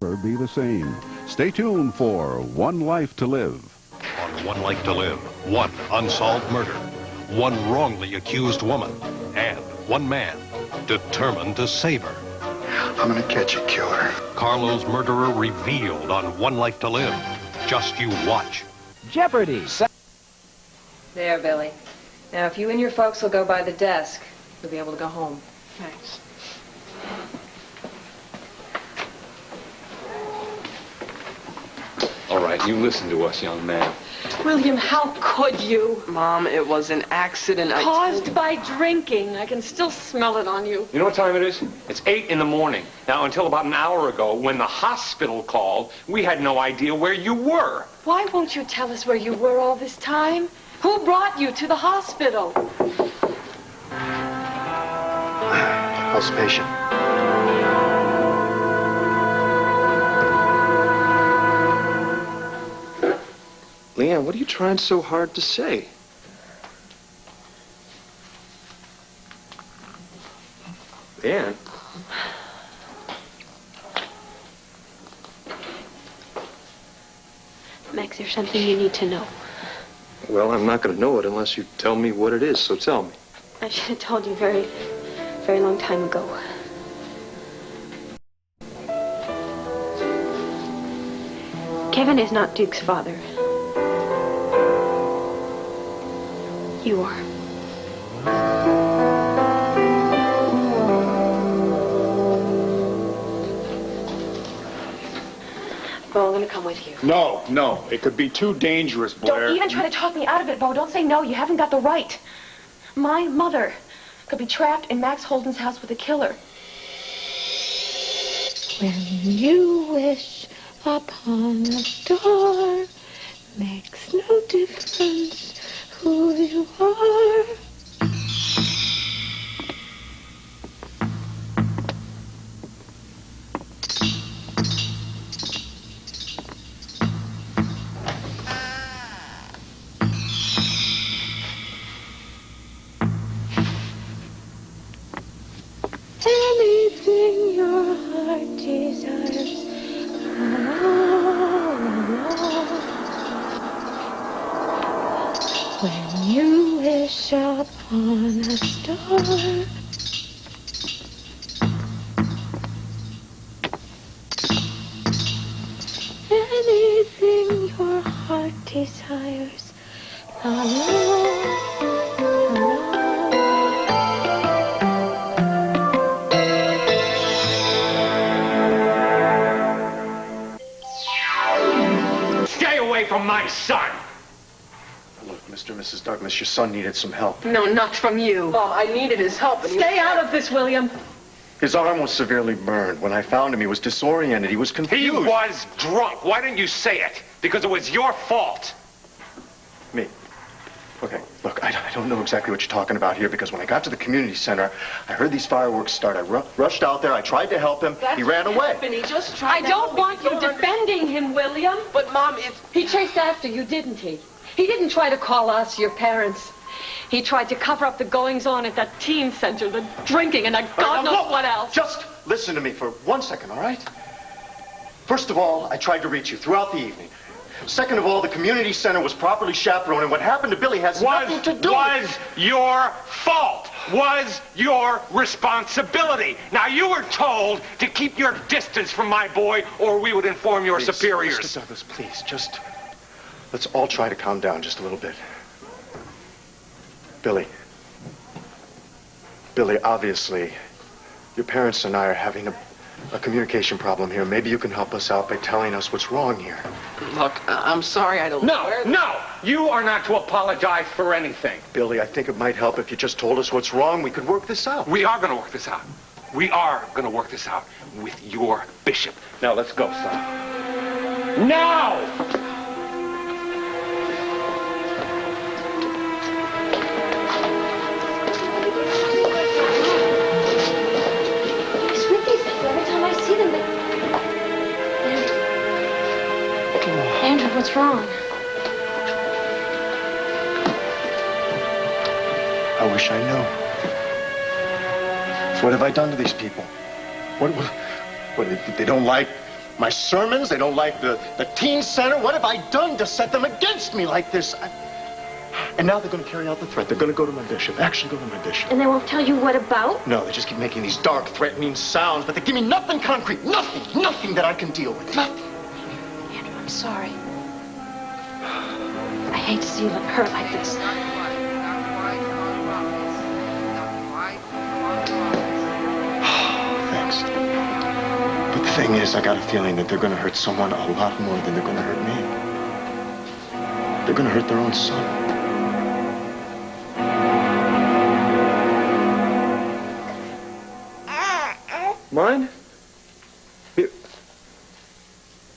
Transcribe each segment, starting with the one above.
never be the same. Stay tuned for One Life to Live. On One Life to Live, one unsolved murder, one wrongly accused woman, and one man determined to save her. I'm gonna catch you, killer. Carlo's murderer revealed on One Life to Live. Just you watch. Jeopardy! There, Billy. Now, if you and your folks will go by the desk, you'll be able to go home. Thanks. All right, you listen to us, young man. William, how could you? Mom, it was an accident. Caused by drinking. I can still smell it on you. You know what time it is? It's 8 in the morning. Now, until about an hour ago, when the hospital called, we had no idea where you were. Why won't you tell us where you were all this time? Who brought you to the hospital? How's the patient? Leanne, what are you trying so hard to say? Leanne? Max, there's something you need to know. Well, I'm not going to know it unless you tell me what it is, so tell me. I should have told you very long time ago. Kevin is not Duke's father. You are. Bo, I'm gonna come with you. No. It could be too dangerous, Blair. Don't even try to talk me out of it, Bo. Don't say no. You haven't got the right. My mother could be trapped in Max Holden's house with a killer. When you wish upon a star, makes no difference who you are. Anything your heart desires. When you wish upon a star. Anything your heart desires. La, la, la. Stay away from my son! Look, Mr. and Mrs. Douglas, your son needed some help. No, not from you. Mom, I needed his help. And Stay out of this, William. His arm was severely burned. When I found him, he was disoriented. He was confused. He was drunk. Why didn't you say it? Because it was your fault. Me? Okay, look, I don't know exactly what you're talking about here, because when I got to the community center, I heard these fireworks start. I rushed out there. I tried to help him. He ran away. He just tried I don't want you defending him, William. But, Mom, He chased after you, didn't he? He didn't try to call us, your parents. He tried to cover up the goings-on at that teen center, the drinking, and the God knows what else. Just listen to me for 1 second, all right? First of all, I tried to reach you throughout the evening. Second of all, the community center was properly chaperoned, and what happened to Billy has nothing to do with it. Was your fault. Was your responsibility. Now, you were told to keep your distance from my boy, or we would inform your superiors. Mr. Douglas, please, just... let's all try to calm down just a little bit. Billy, obviously, your parents and I are having a communication problem here. Maybe you can help us out by telling us what's wrong here. Look, I'm sorry I don't... No! You are not to apologize for anything. Billy, I think it might help if you just told us what's wrong. We could work this out. We are going to work this out. We are going to work this out with your bishop. Now, let's go, son. Now! Andrew, what's wrong? I wish I knew. What have I done to these people? What they don't like my sermons. They don't like the teen center. What have I done to set them against me like this? And now they're going to carry out the threat. They're going to go to my bishop. Actually go to my bishop. And they won't tell you what about? No, they just keep making these dark, threatening sounds, but they give me nothing concrete. Nothing that I can deal with. Nothing. Andrew, I'm sorry. I hate to see you hurt like this. Thanks. But the thing is, I got a feeling that they're going to hurt someone a lot more than they're going to hurt me. They're going to hurt their own son. Mine?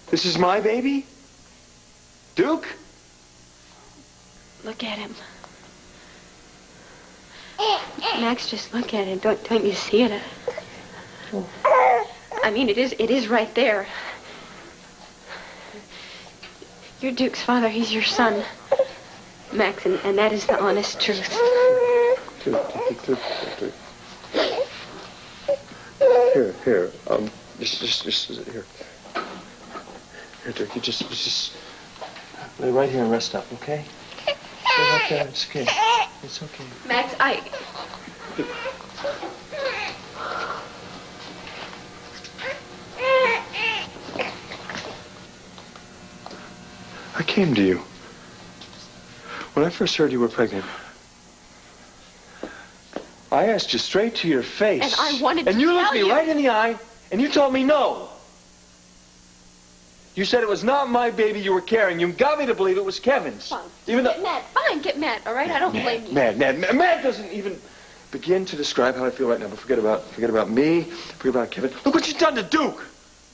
This is my baby? Duke? Look at him. Max, just look at him. Don't you see it? I mean, it is right there. You're Duke's father. He's your son. Max, and that is the honest truth. Here. Just here. Here, Dirk, you just lay right here and rest up, okay? Stay right there. It's okay. It's okay. Max, I came to you. When I first heard you were pregnant, I asked you straight to your face. And I wanted to And you looked tell me you. right in the eye, and you told me no. You said it was not my baby you were carrying. You got me to believe it was Kevin's. Fine. Even though... Get mad. Fine, get mad, all right? I don't blame you. Mad doesn't even begin to describe how I feel right now. But forget about me. Forget about Kevin. Look what you've done to Duke.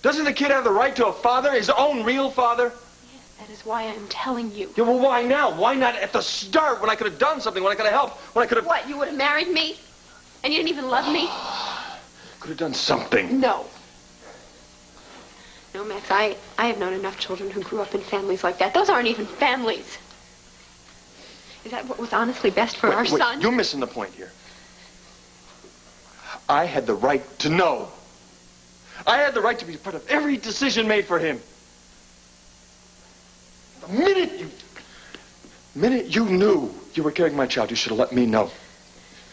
Doesn't the kid have the right to a father, his own real father? Yes, that is why I'm telling you. Yeah, well, why now? Why not at the start when I could have done something, when I could have helped, when I could have... What, you would have married me? And you didn't even love me? Could have done something. No. No, Max, I have known enough children who grew up in families like that. Those aren't even families. Is that what was honestly best for our son? You're missing the point here. I had the right to know. I had the right to be part of every decision made for him. The minute you knew you were carrying my child, you should have let me know.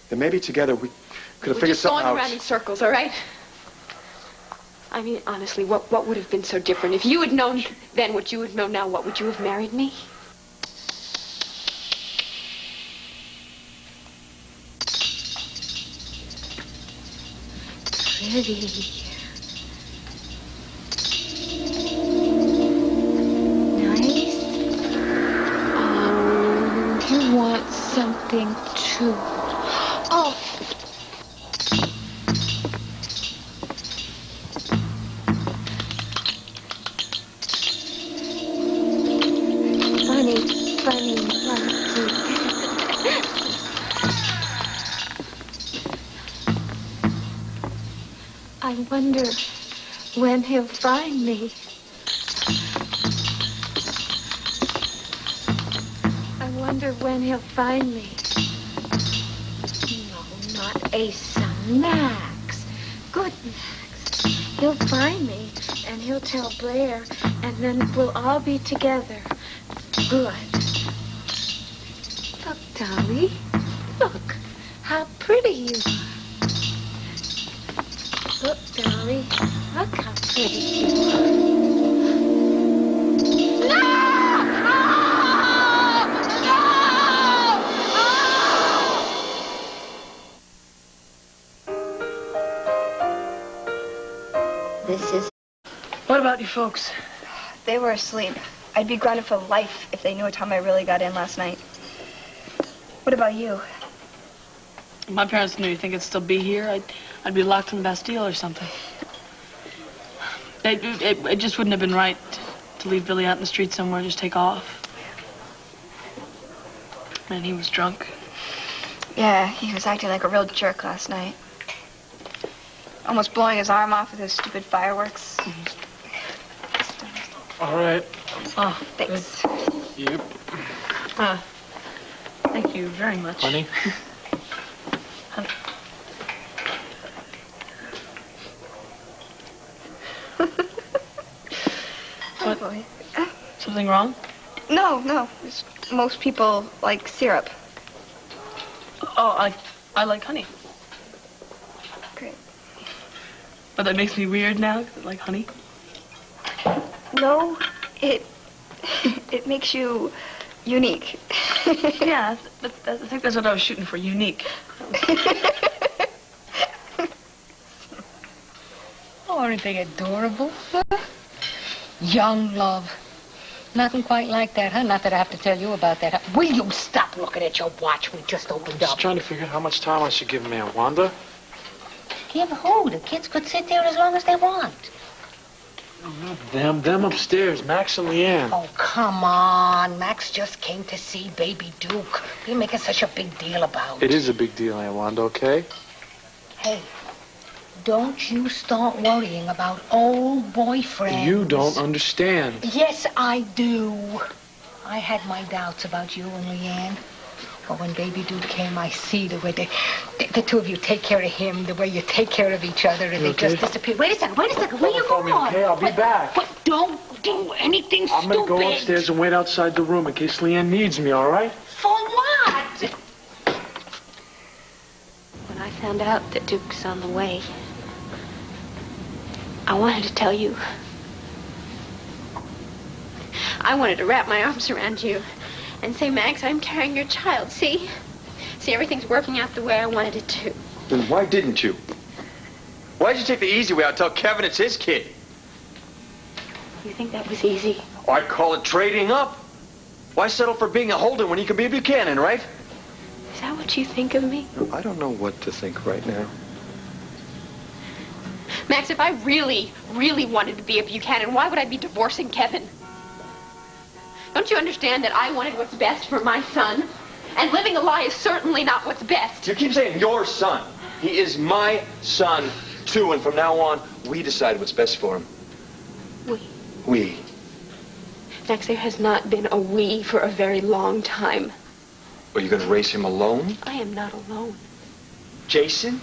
Then maybe together we could have figured something out. We're just going around in circles, all right? I mean, honestly, what would have been so different? If you had known then what you would know now, what would you have married me? Pretty. Nice. You want something too. Oh. Funny monkey. I wonder when he'll find me. I wonder when he'll find me. No, not Asa. Max. Good Max. He'll find me, and he'll tell Blair, and then we'll all be together. Good. Look, Dolly. Look how pretty you are. Look, Dolly. Look how pretty you are. No! This is... What about your folks? They were asleep. I'd be grounded for life if they knew what time I really got in last night. What about you? My parents knew. You think I'd still be here? I'd be locked in the Bastille or something. It just wouldn't have been right to leave Billy out in the street somewhere, just take off. Man, he was drunk. Yeah, he was acting like a real jerk last night. Almost blowing his arm off with those stupid fireworks. All right. Oh, thanks. Yep. Thank you very much. Honey? Good boy. Something wrong? No. Just most people like syrup. Oh, I like honey. Great. But that makes me weird now, 'cause I like honey. No, it makes you unique. Yeah, I think that's what I was shooting for, unique. Oh, aren't they adorable? Young love. Nothing quite like that, huh? Not that I have to tell you about that. Huh? Will you stop looking at your watch? We just opened Just up. trying to figure out how much time I should give man, Wanda. Give who? The kids could sit there as long as they want. No, not them. Them upstairs, Max and Leanne. Oh, come on. Max just came to see Baby Duke. What are you making such a big deal about? It is a big deal, Aunt Wanda, okay? Hey, don't you start worrying about old boyfriends. You don't understand. Yes, I do. I had my doubts about you and Leanne. But when Baby Duke came, I see the way the two of you take care of him, the way you take care of each other, and they just disappear. Wait a second. Where you going? Okay, I'll be back. But don't do anything I'm stupid. gonna go upstairs and wait outside the room in case Leanne needs me, all right? For what? When I found out that Duke's on the way, I wanted to tell you. I wanted to wrap my arms around you and say, Max, I'm carrying your child. See, everything's working out the way I wanted it to. Then why didn't you? Why'd you take the easy way out and tell Kevin it's his kid? You think that was easy? Oh, I'd call it trading up. Why settle for being a Holden when you can be a Buchanan, right? Is that what you think of me? I don't know what to think right now. Max, if I really, really wanted to be a Buchanan, why would I be divorcing Kevin? Don't you understand that I wanted what's best for my son? And living a lie is certainly not what's best. You keep saying your son. He is my son, too, and from now on, we decide what's best for him. We. Max, there has not been a we for a very long time. Are you going to raise him alone? I am not alone. Jason?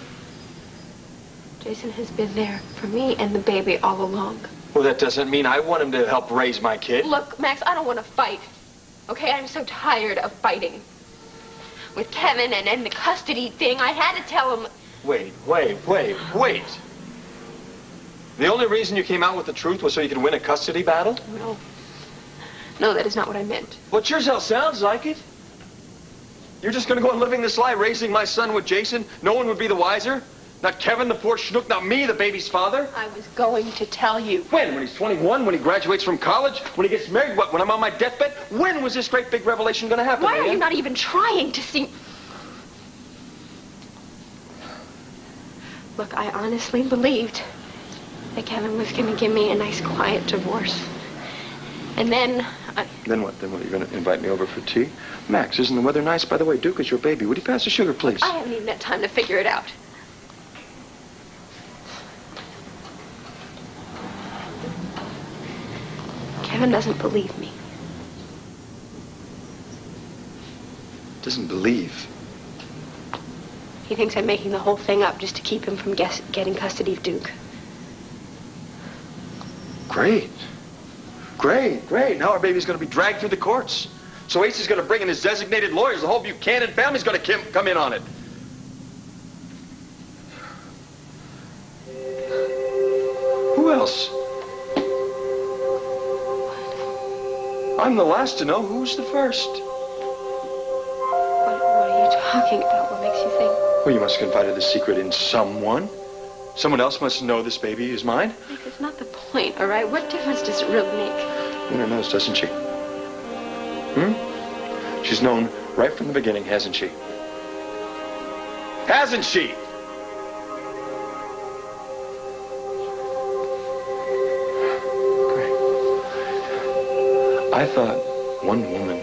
Jason has been there for me and the baby all along. Well, that doesn't mean I want him to help raise my kid. Look, Max, I don't want to fight. Okay, I'm so tired of fighting. With Kevin and the custody thing, I had to tell him... Wait. The only reason you came out with the truth was so you could win a custody battle? No, that is not what I meant. Well, it sure as hell sounds like it. You're just going to go on living this lie, raising my son with Jason? No one would be the wiser? Not Kevin, the poor schnook, not me, the baby's father? I was going to tell you. When? When he's 21? When he graduates from college? When he gets married? What, when I'm on my deathbed? When was this great big revelation going to happen? Why are you not even trying to see... Look, I honestly believed that Kevin was going to give me a nice, quiet divorce. And then... Then what? Then what? You're going to invite me over for tea? Max, isn't the weather nice? By the way, Duke is your baby. Would you pass the sugar, please? I haven't even had time to figure it out. Kevin doesn't believe me. Doesn't believe? He thinks I'm making the whole thing up just to keep him from getting custody of Duke. Great. Now our baby's going to be dragged through the courts. So Ace is going to bring in his designated lawyers. The whole Buchanan family's going to come in on it. Who else? I'm the last to know who's the first. What are you talking about? What makes you think? Well, you must have confided the secret in someone. Someone else must know this baby is mine. Nick, that's not the point, all right? What difference does it really make? Lena knows, doesn't she? She's known right from the beginning, hasn't she? Hasn't she? Great. I thought one woman,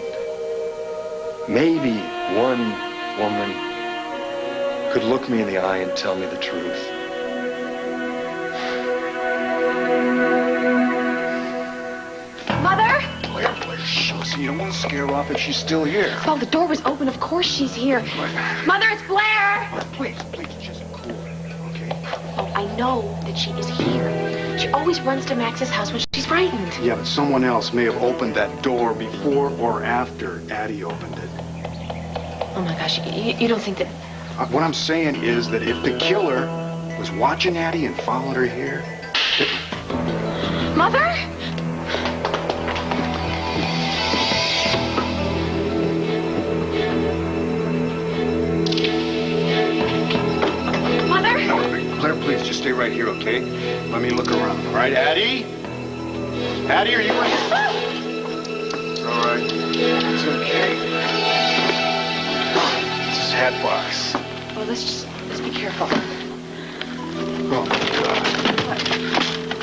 maybe one woman, could look me in the eye and tell me the truth. Mother? Shucks, you don't want to scare her off if she's still here. Well, the door was open. Of course she's here. Mother, it's Blair! Please, just cool, okay? Oh, I know that she is here. She always runs to Max's house when she's frightened. Yeah, but someone else may have opened that door before or after Addie opened it. Oh my gosh, you don't think that... What I'm saying is that if the killer was watching Addie and followed her here... Mother? Claire, please, just stay right here, okay? Let me look around. All right, Addie? Addie, are you ready? It's all right. It's okay. It's his hat box. Well, let's be careful. Oh, my God.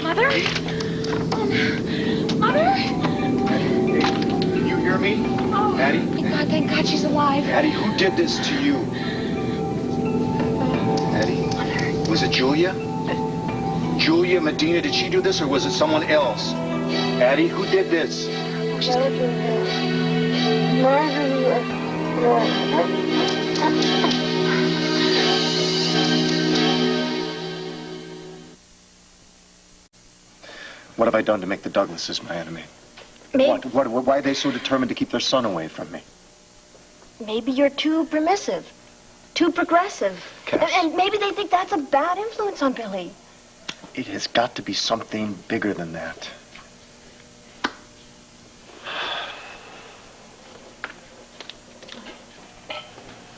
Mother? Mother? Hey, can you hear me? Oh, Addie? Thank God she's alive. Addie, who did this to you? Addie? Was it Julia? Julia Medina, did she do this or was it someone else? Addie, who did this? What have I done to make the Douglases my enemy? Why are they so determined to keep their son away from me? Maybe you're too permissive, too progressive. And maybe they think that's a bad influence on Billy. It has got to be something bigger than that.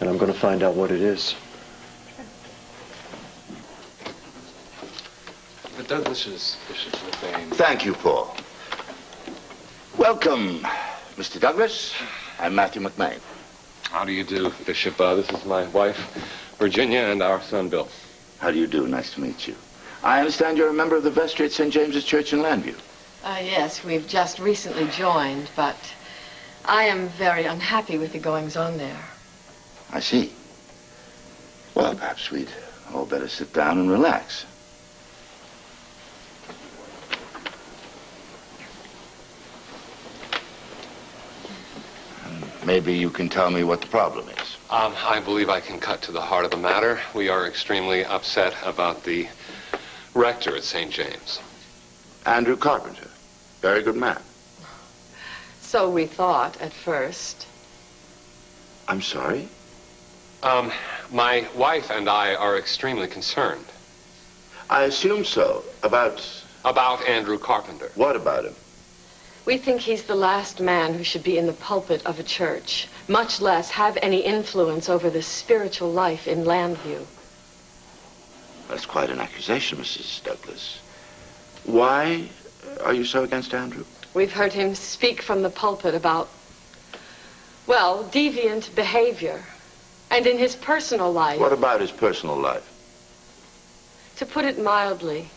And I'm going to find out what it is. The Douglases, Bishop Levane. Thank you, Paul. Welcome, Mr. Douglas. I'm Matthew McMahon. How do you do, Bishop? This is my wife, Virginia, and our son, Bill. How do you do? Nice to meet you. I understand you're a member of the vestry at St. James's Church in Landview. Yes, we've just recently joined, but I am very unhappy with the goings-on there. I see. Well, perhaps we'd all better sit down and relax. Maybe you can tell me what the problem is. I believe I can cut to the heart of the matter. We are extremely upset about the rector at St. James. Andrew Carpenter. Very good man. So we thought at first. I'm sorry? My wife and I are extremely concerned. I assume so. About Andrew Carpenter. What about him? We think he's the last man who should be in the pulpit of a church, much less have any influence over the spiritual life in Landview. That's quite an accusation, Mrs. Douglas. Why are you so against Andrew? We've heard him speak from the pulpit about, well, deviant behavior. And in his personal life... What about his personal life? To put it mildly,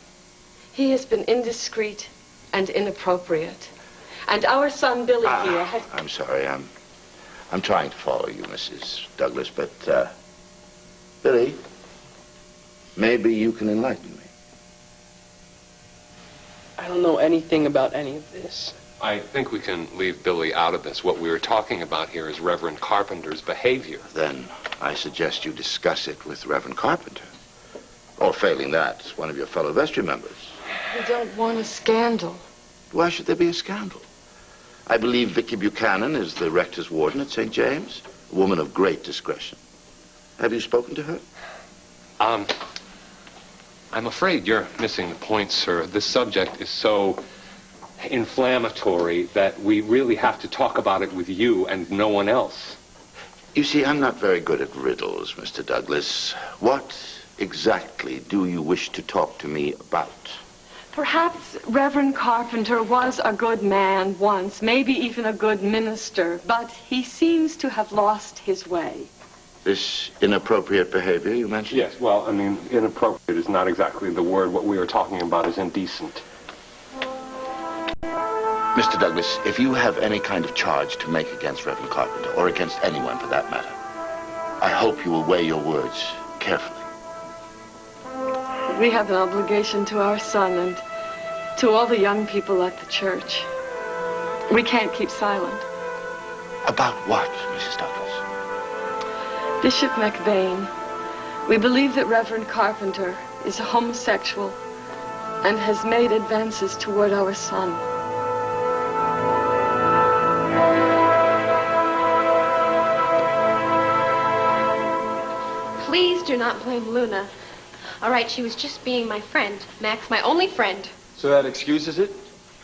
he has been indiscreet and inappropriate. And our son, Billy, here has... I'm sorry, I'm trying to follow you, Mrs. Douglas, but, Billy, maybe you can enlighten me. I don't know anything about any of this. I think we can leave Billy out of this. What we were talking about here is Reverend Carpenter's behavior. Then I suggest you discuss it with Reverend Carpenter. Or failing that, one of your fellow vestry members. We don't want a scandal. Why should there be a scandal? I believe Vicky Buchanan is the rector's warden at St. James, a woman of great discretion. Have you spoken to her? I'm afraid you're missing the point, sir. This subject is so inflammatory that we really have to talk about it with you and no one else. You see, I'm not very good at riddles, Mr. Douglas. What exactly do you wish to talk to me about? Perhaps Reverend Carpenter was a good man once, maybe even a good minister, but he seems to have lost his way. This inappropriate behavior you mentioned? Yes, well, I mean, inappropriate is not exactly the word. What we are talking about is indecent. Mr. Douglas, if you have any kind of charge to make against Reverend Carpenter, or against anyone for that matter, I hope you will weigh your words carefully. We have an obligation to our son and to all the young people at the church. We can't keep silent. About what, Mrs. Douglas? Bishop McVane, we believe that Reverend Carpenter is a homosexual and has made advances toward our son. Please do not blame Luna. All right, she was just being my friend. Max, my only friend. So that excuses it?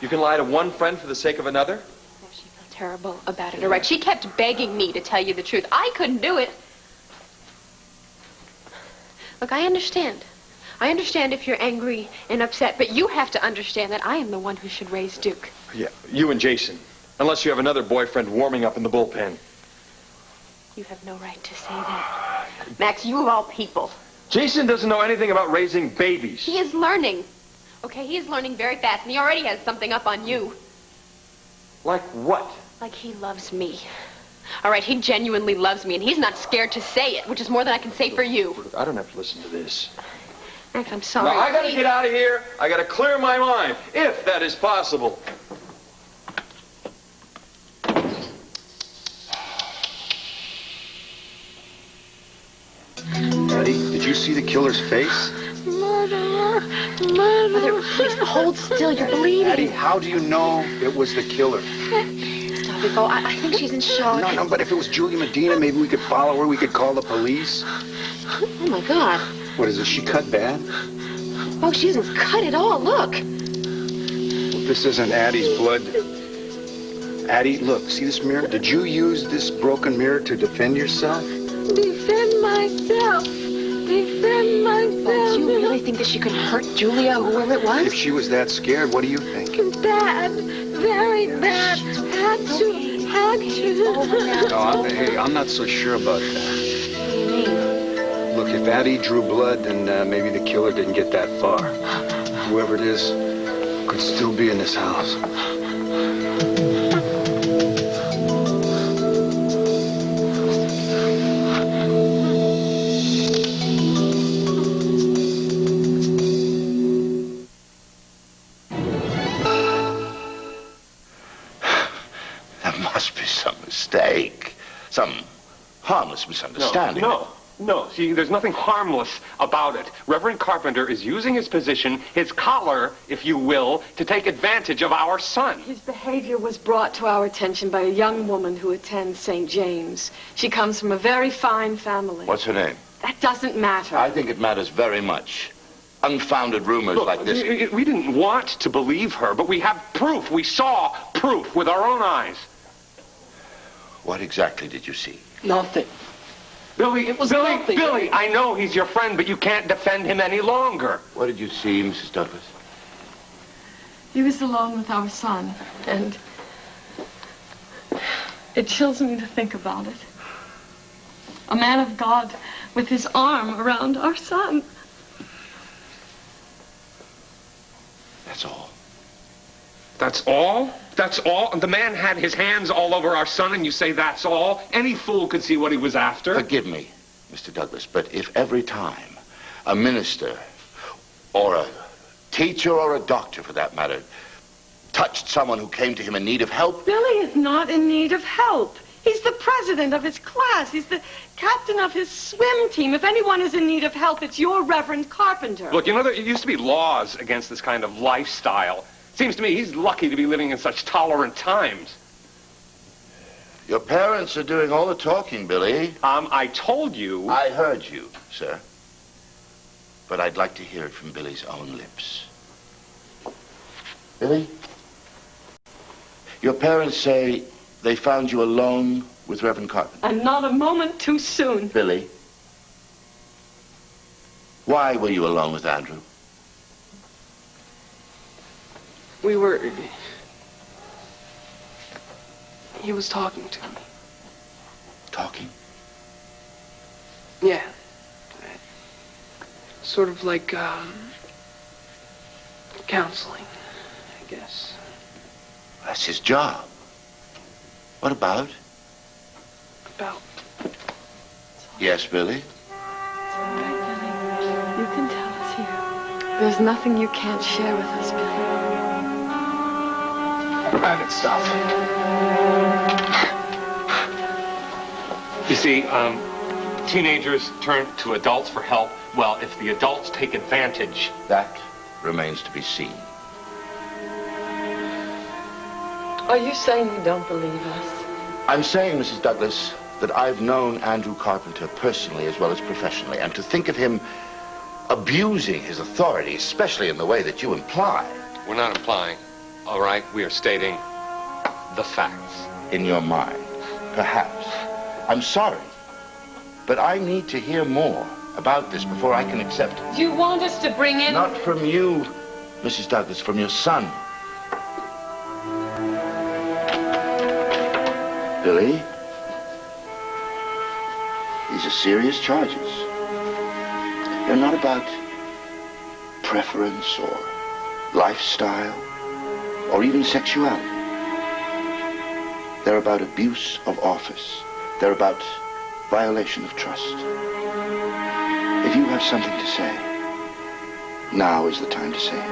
You can lie to one friend for the sake of another? Oh, she felt terrible about it. All right, she kept begging me to tell you the truth. I couldn't do it. Look, I understand. I understand if you're angry and upset, but you have to understand that I am the one who should raise Duke. Yeah, you and Jason. Unless you have another boyfriend warming up in the bullpen. You have no right to say that. Max, you of all people. Jason doesn't know anything about raising babies. He is learning. Okay, he is learning very fast, and he already has something up on you. Like what? Like he loves me. All right, he genuinely loves me, and he's not scared to say it, which is more than I can say for you. Look, I don't have to listen to this. Max, I'm sorry. Now, I gotta get out of here. I gotta clear my mind, if that is possible. Eddie, did you see the killer's face? Murderer! Murderer! Mother, please hold still. You're bleeding. Eddie, how do you know it was the killer? Stop it, Bo. I think she's in shock. No, but if it was Julia Medina, maybe we could follow her. We could call the police. Oh, my God. What is it? She cut bad? Oh, she isn't cut at all. Look. Well, this isn't Addie's blood. Addie, look, see this mirror? Did you use this broken mirror to defend yourself? Defend myself! Defend myself! Do you really think that she could hurt Julia, whoever it was? If she was that scared, what do you think? Bad. Very bad. Had to. No, hey, I'm not so sure about that. Look, if Addie drew blood, then maybe the killer didn't get that far. Whoever it is could still be in this house. Some harmless misunderstanding. No. See, there's nothing harmless about it. Reverend Carpenter is using his position, his collar, if you will, to take advantage of our son. His behavior was brought to our attention by a young woman who attends St. James. She comes from a very fine family. What's her name? That doesn't matter. I think it matters very much. Unfounded rumors like this. We didn't want to believe her, but we have proof. We saw proof with our own eyes. What exactly did you see? Nothing. Billy, Billy, I know he's your friend, but you can't defend him any longer. What did you see, Mrs. Douglas? He was alone with our son, and it chills me to think about it. A man of God with his arm around our son. That's all. That's all? That's all? And the man had his hands all over our son, and you say that's all? Any fool could see what he was after. Forgive me, Mr. Douglas, but if every time a minister or a teacher or a doctor, for that matter, touched someone who came to him in need of help... Billy is not in need of help. He's the president of his class. He's the captain of his swim team. If anyone is in need of help, it's your Reverend Carpenter. Look, you know, there used to be laws against this kind of lifestyle. Seems to me he's lucky to be living in such tolerant times. Your parents are doing all the talking, Billy. I told you... I heard you, sir. But I'd like to hear it from Billy's own lips. Billy? Your parents say they found you alone with Reverend Carpenter. And not a moment too soon. Billy? Why were you alone with Andrew? We were... He was talking to me. Talking? Yeah. Sort of like, counseling, I guess. That's his job. What about? About? Yes, Billy? You can tell us here. There's nothing you can't share with us, Billy. Private stuff. You see, teenagers turn to adults for help. Well, if the adults take advantage... That remains to be seen. Are you saying you don't believe us? I'm saying, Mrs. Douglas, that I've known Andrew Carpenter personally as well as professionally, and to think of him abusing his authority, especially in the way that you imply. We're not implying, all right? We are stating the facts. In your mind, perhaps. I'm sorry, but I need to hear more about this before I can accept it. Do you want us to bring in... Not from you, Mrs. Douglas, from your son. Billy, these are serious charges. They're not about preference or lifestyle or even sexuality. They're about abuse of office. They're about violation of trust. If you have something to say, now is the time to say it.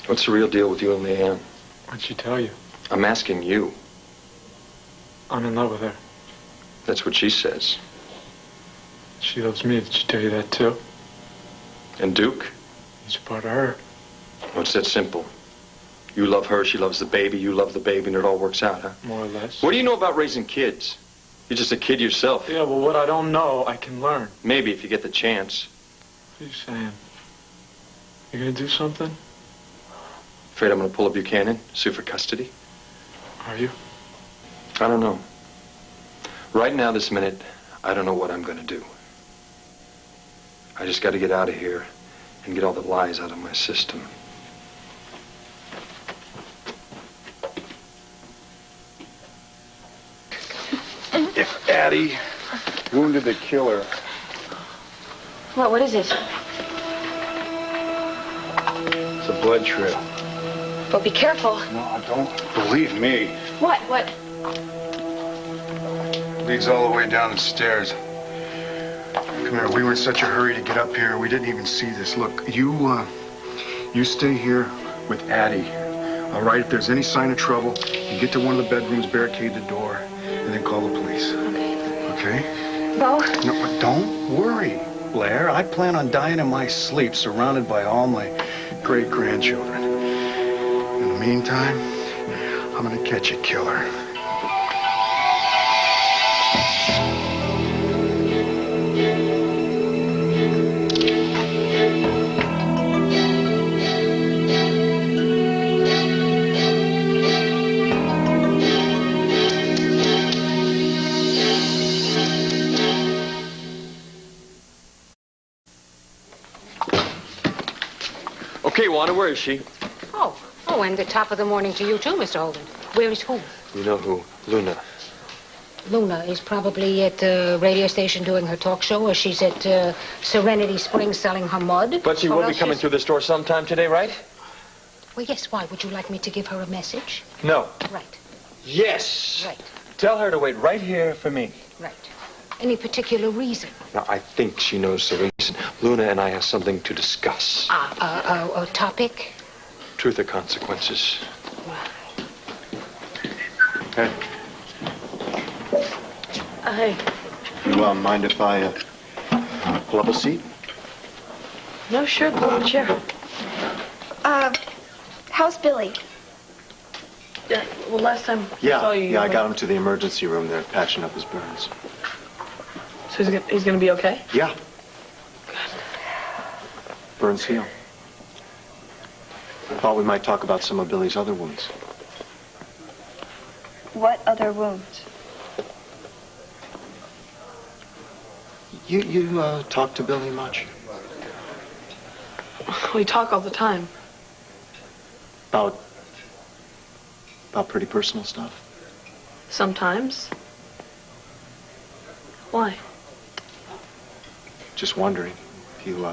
What's the real deal with you and Leanne? What'd she tell you? I'm asking you. I'm in love with her. That's what she says. She loves me. Did she tell you that too? And Duke? He's a part of her. Well, it's that simple. You love her, she loves the baby, you love the baby, and it all works out, huh? More or less. What do you know about raising kids? You're just a kid yourself. Yeah, well, what I don't know, I can learn. Maybe if you get the chance. What are you saying? You gonna do something? Afraid I'm gonna pull a Buchanan, sue for custody? Are you? I don't know. Right now, this minute, I don't know what I'm gonna do. I just gotta get out of here and get all the lies out of my system. If Addie wounded the killer. What is it? It's a blood trail. Well, be careful. No, don't believe me. What? Leads all the way down the stairs. Come here, we were in such a hurry to get up here, we didn't even see this. Look, you stay here with Addie. All right, if there's any sign of trouble, you get to one of the bedrooms, barricade the door, and then call the police. Okay? Bo? No, but don't worry, Blair. I plan on dying in my sleep, surrounded by all my great-grandchildren. In the meantime, I'm gonna catch a killer. Okay, Wanda, where is she? Oh, and the top of the morning to you too, Mr. Holden. Where is who? You know who? Luna. Luna is probably at the radio station doing her talk show, or she's at Serenity Springs selling her mud. But she will be coming through the store sometime today, right? Well, yes. Why? Would you like me to give her a message? No. Right. Yes. Right. Tell her to wait right here for me. Right. Any particular reason? Now, I think she knows the reason. Luna and I have something to discuss. A topic? Truth or consequences. Hey. Hey. You mind if I pull up a seat? No, sure, pull up a chair. How's Billy? Yeah, well, last time I saw you... I got him to the emergency room. They're patching up his burns. So he's gonna be okay? Yeah. Burns heal. I thought we might talk about some of Billy's other wounds. What other wounds? You talk to Billy much? We talk all the time. About pretty personal stuff? Sometimes. Why? Just wondering if you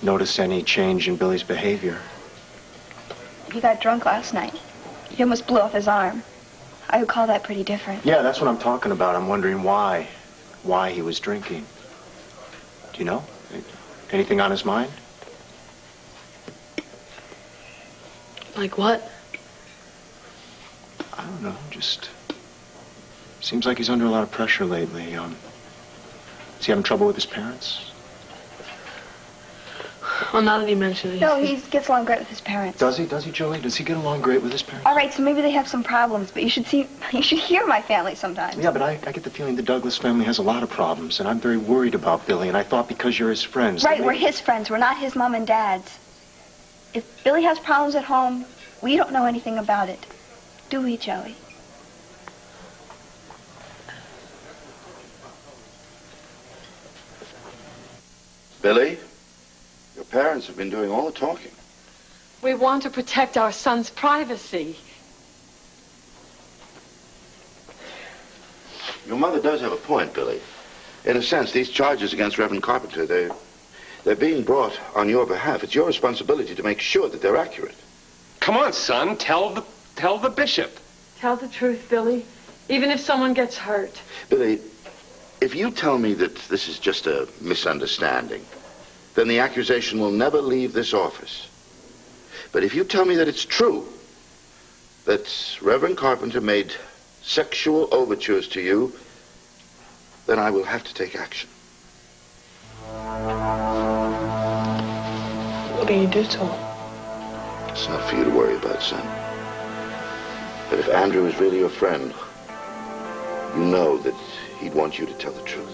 noticed any change in Billy's behavior. He got drunk last night. He almost blew off his arm. I would call that pretty different. Yeah, that's what I'm talking about. I'm wondering why he was drinking. Do you know? Anything on his mind? Like what? I don't know, just Seems like he's under a lot of pressure lately. Is he having trouble with his parents? Well, now that he mentioned it. No, he gets along great with his parents. Does he, Joey? Does he get along great with his parents? All right, so maybe they have some problems, but you should hear my family sometimes. Yeah, but I get the feeling the Douglas family has a lot of problems, and I'm very worried about Billy, and I thought because you're his friends... Right, we're his friends. We're not his mom and dad's. If Billy has problems at home, we don't know anything about it. Do we, Joey? Billy, your parents have been doing all the talking. We want to protect our son's privacy. Your mother does have a point, Billy. In a sense, these charges against Reverend Carpenter, they're being brought on your behalf. It's your responsibility to make sure that they're accurate. Come on, son. Tell the bishop. Tell the truth, Billy, even if someone gets hurt. Billy, if you tell me that this is just a misunderstanding, then the accusation will never leave this office. But if you tell me that it's true, that Reverend Carpenter made sexual overtures to you, then I will have to take action. What do you do to him? It's not for you to worry about, son. But if Andrew is really your friend, you know that he'd want you to tell the truth.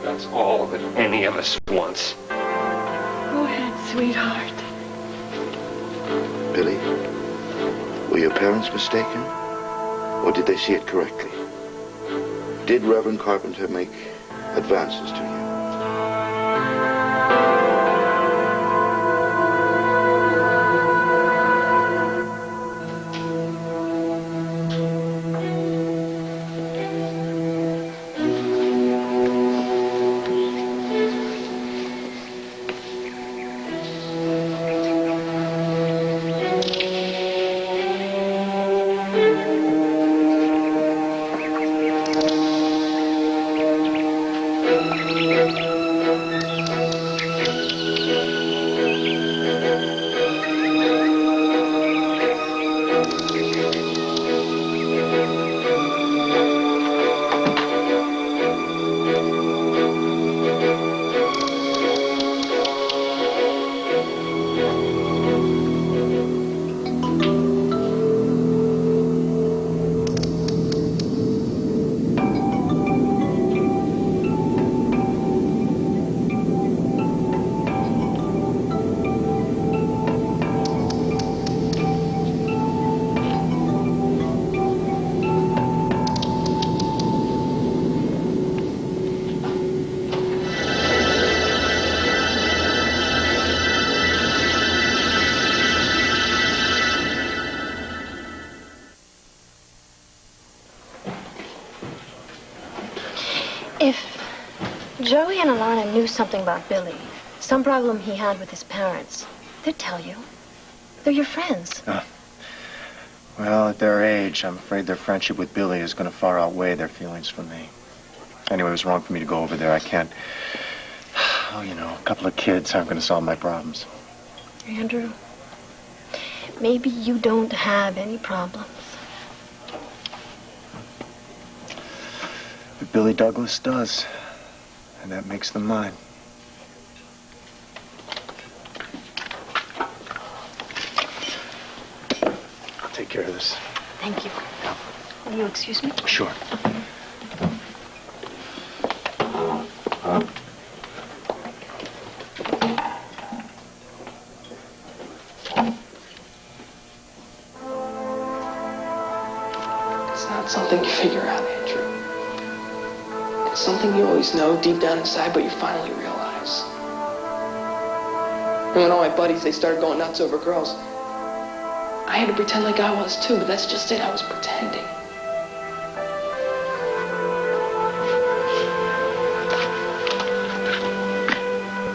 That's all that any of us wants. Go ahead, sweetheart. Billy, were your parents mistaken? Or did they see it correctly? Did Reverend Carpenter make advances to you? Joey and Alana knew something about Billy, some problem he had with his parents, they'd tell you. They're your friends. Well, at their age, I'm afraid their friendship with Billy is going to far outweigh their feelings for me. Anyway, it was wrong for me to go over there. I can't... Oh, you know, a couple of kids aren't going to solve my problems. Andrew, maybe you don't have any problems. But Billy Douglas does. And that makes them mine. I'll take care of this. Thank you. Will you excuse me? Sure. It's not something you figure out, Andrew. It's something you always know deep down inside, but you finally realize. And when all my buddies, they started going nuts over girls, I had to pretend like I was too, but that's just it. I was pretending.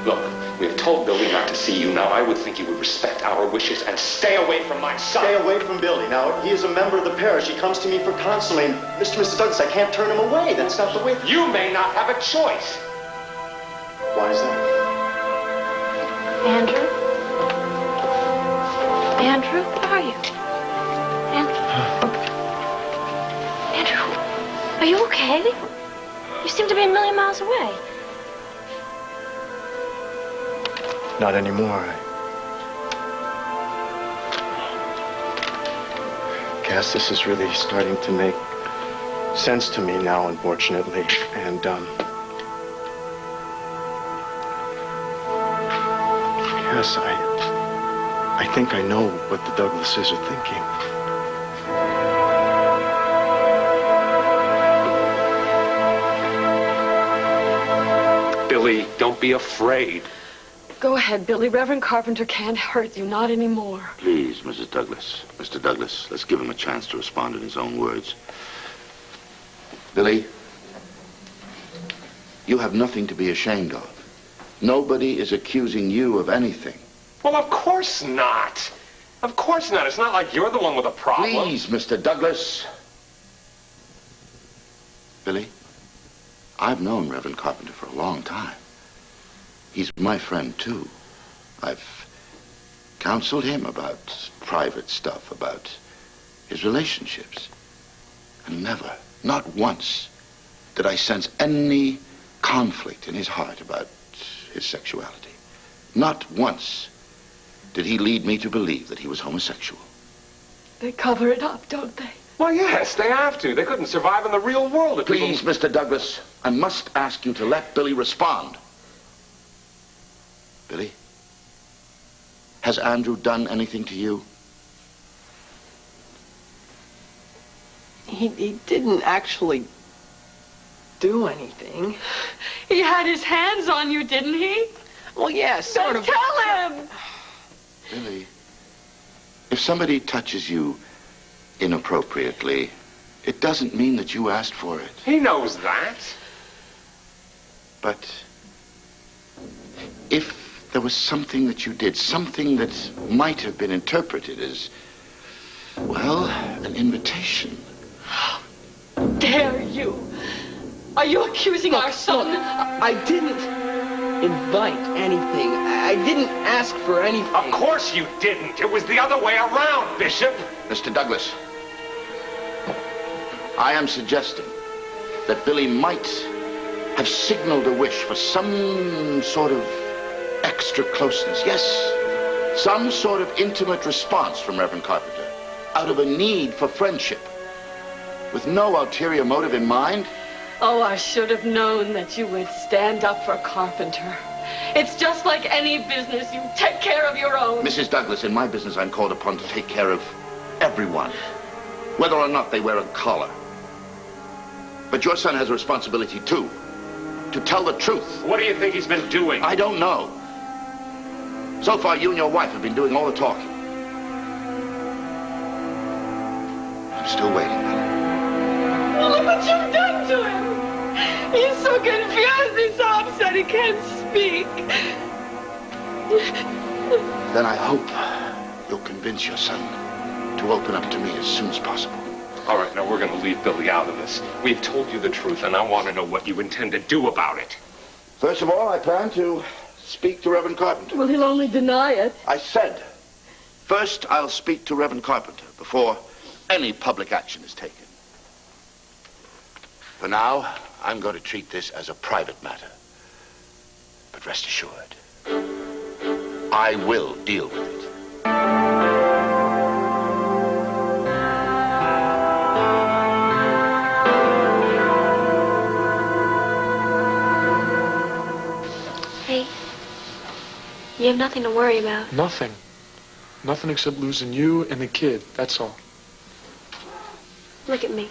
Look, we have told Billy not to see you. Now, I would think you would respect our wishes and stay away from my son. Stay away from Billy. Now, he is a member of the parish. He comes to me for counseling. Mr. Douglas, I can't turn him away. That's not the way... You may not have a choice. Why is that? Andrew? Andrew, where are you? Andrew? Are you okay? You seem to be a million miles away. Not anymore. Cass, this is really starting to make sense to me now, unfortunately. And, Cass, I think I know what the Douglases are thinking. Billy, don't be afraid. Go ahead, Billy. Reverend Carpenter can't hurt you, not anymore. Please, Mrs. Douglas. Mr. Douglas, let's give him a chance to respond in his own words. Billy, you have nothing to be ashamed of. Nobody is accusing you of anything. Well, of course not. Of course not. It's not like you're the one with a problem. Please, Mr. Douglas. Billy, I've known Reverend Carpenter for a long time. He's my friend, too. I've counseled him about private stuff, about his relationships. And never, not once, did I sense any conflict in his heart about his sexuality. Not once did he lead me to believe that he was homosexual. They cover it up, don't they? Well, yes, they have to. They couldn't survive in the real world if Please, Mr. Douglas, I must ask you to let Billy respond. Billy, has Andrew done anything to you? He didn't actually do anything. He had his hands on you, didn't he? Well, yeah, sort then of. Tell him! Billy, if somebody touches you inappropriately, it doesn't mean that you asked for it. He knows that. But if there was something that you did, something that might have been interpreted as, well, an invitation. Dare you? Are you accusing our son? I didn't invite anything. I didn't ask for anything. Of course you didn't. It was the other way around, Bishop. Mr. Douglas, I am suggesting that Billy might have signaled a wish for some sort of extra closeness. Yes, some sort of intimate response from Reverend Carpenter, out of a need for friendship, with no ulterior motive in mind. Oh, I should have known that you would stand up for Carpenter. It's just like any business. You take care of your own. Mrs. Douglas, in my business, I'm called upon to take care of everyone, whether or not they wear a collar. But your son has a responsibility, too, to tell the truth. What do you think he's been doing? I don't know. So far, you and your wife have been doing all the talking. I'm still waiting, Billy. Well, look what you've done to him. He's so confused. He's so upset he can't speak. Then I hope you'll convince your son to open up to me as soon as possible. All right, now we're going to leave Billy out of this. We've told you the truth, and I want to know what you intend to do about it. First of all, I plan to speak to Reverend Carpenter. Well, he'll only deny it. I said, first I'll speak to Reverend Carpenter before any public action is taken. For now, I'm going to treat this as a private matter. But rest assured, I will deal with it. Hey, you have nothing to worry about. Nothing. Nothing except losing you and the kid, that's all. Look at me.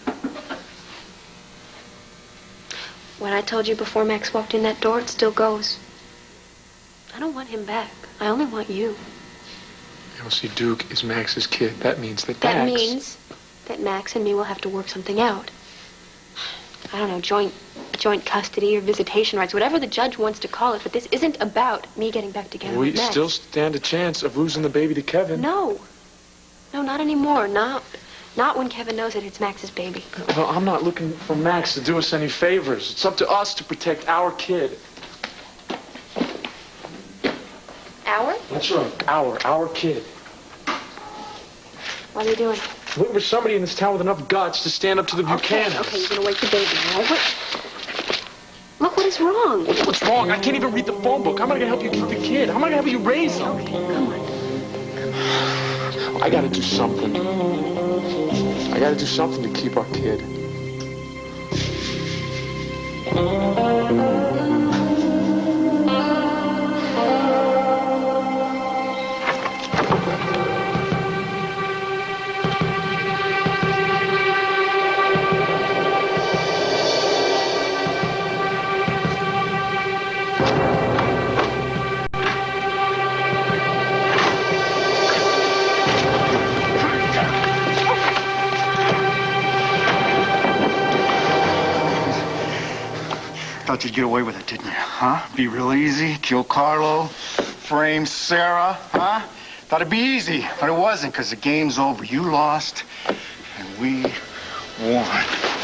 What I told you before Max walked in that door, it still goes. I don't want him back. I only want you. You know, see, Duke is Max's kid. That means that That Max... means that Max and me will have to work something out. I don't know, joint custody or visitation rights, whatever the judge wants to call it, but this isn't about me getting back together We with Max. still stand a chance of losing the baby to Kevin. No. No, not anymore. Not when Kevin knows that it's Max's baby. Well, I'm not looking for Max to do us any favors. It's up to us to protect our kid. Our? That's right. Our kid. What are you doing? Looking for somebody in this town with enough guts to stand up to the Buchanans. Okay, you're gonna wake the baby, all right? Look, what is wrong? What's wrong? I can't even read the phone book. How am I gonna help you keep the kid? How am I gonna help you raise him? Okay, come on. I gotta do something. I gotta do something to keep our kid. Thought you'd get away with it, didn't you? Huh? Be real easy, kill Carlo, frame Sarah, huh? Thought it'd be easy, but it wasn't, because the game's over. You lost, and we won.